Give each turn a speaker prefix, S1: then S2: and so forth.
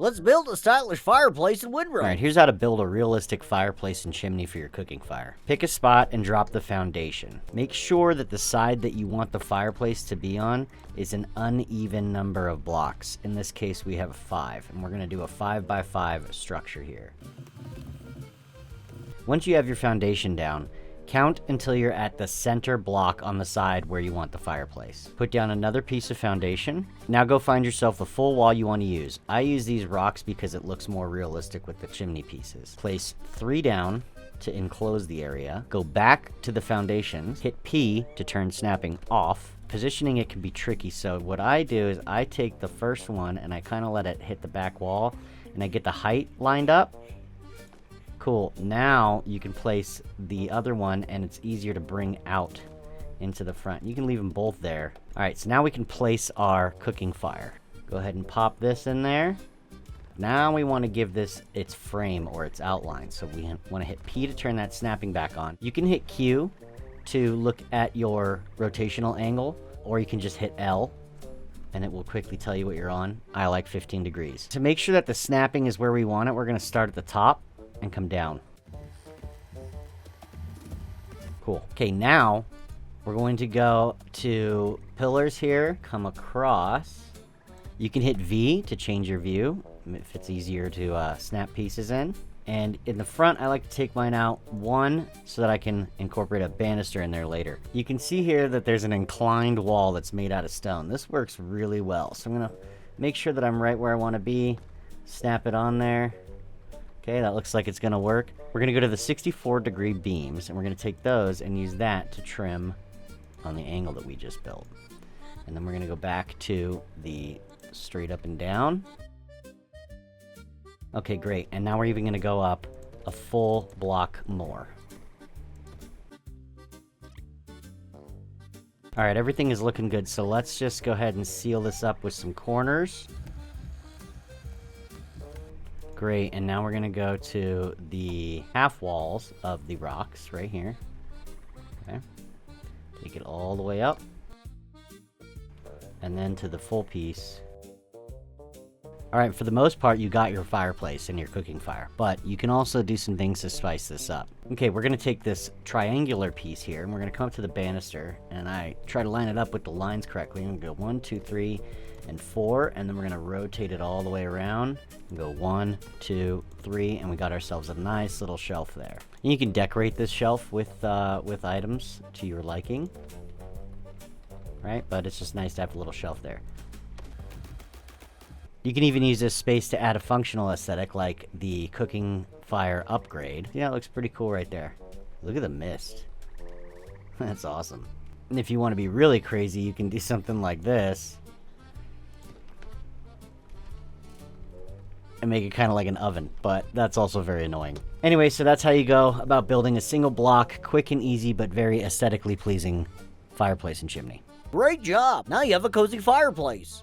S1: Let's build a stylish fireplace in Windrose.
S2: Alright, here's how to build a realistic fireplace and chimney for your cooking fire. Pick a spot and drop the foundation. Make sure that the side that you want the fireplace to be on is an uneven number of blocks. In this case, we have 5, and we're going to do a 5x5 structure here. Once you have your foundation down, count until you're at the center block on the side where you want the fireplace. Put down another piece of foundation. Now go find yourself the full wall you want to use. I use these rocks because it looks more realistic with the chimney pieces. Place 3 down to enclose the area. Go back to the foundation. Hit P to turn snapping off. Positioning it can be tricky, so what I do is I take the first one and I kind of let it hit the back wall, and I get the height lined up. Cool. Now you can place the other one and it's easier to bring out into the front. You can leave them both there. Alright, so now we can place our cooking fire. Go ahead and pop this in there. Now we want to give this its frame or its outline. So we want to hit P to turn that snapping back on. You can hit Q to look at your rotational angle, or you can just hit L and it will quickly tell you what you're on. I like 15 degrees. To make sure that the snapping is where we want it, we're going to start at the top and come down. Cool. Okay, now we're going to go to pillars here, come across. You can hit V to change your view if it's easier to snap pieces in. And in the front, I like to take mine out 1 so that I can incorporate a banister in there later. You can see here that there's an inclined wall that's made out of stone. This works really well. So I'm going to make sure that I'm right where I want to be. Snap it on there. Okay, that looks like it's going to work. We're going to go to the 64-degree beams, and we're going to take those and use that to trim on the angle that we just built. And then we're going to go back to the straight up and down. Okay, great. And now we're even going to go up a full block more. All right, everything is looking good, so let's just go ahead and seal this up with some corners. Great, and now we're going to go to the half walls of the rocks right here. Okay. Take it all the way up. And then to the full piece. Alright, for the most part, you got your fireplace and your cooking fire. But you can also do some things to spice this up. Okay, we're going to take this triangular piece here, and we're going to come up to the banister. And I try to line it up with the lines correctly. I'm going to go 1, 2, 3, and 4, and then we're going to rotate it all the way around and go 1, 2, 3, and we got ourselves a nice little shelf there. And you can decorate this shelf with items to your liking, right? But it's just nice to have a little shelf there. You can even use this space to add a functional aesthetic like the cooking fire upgrade. Yeah, it looks pretty cool right there. Look at the mist. That's awesome. And if you want to be really crazy, you can do something like this and make it kind of like an oven, but that's also very annoying. Anyway, so that's how you go about building a single block, quick and easy, but very aesthetically pleasing fireplace and chimney.
S1: Great job! Now you have a cozy fireplace.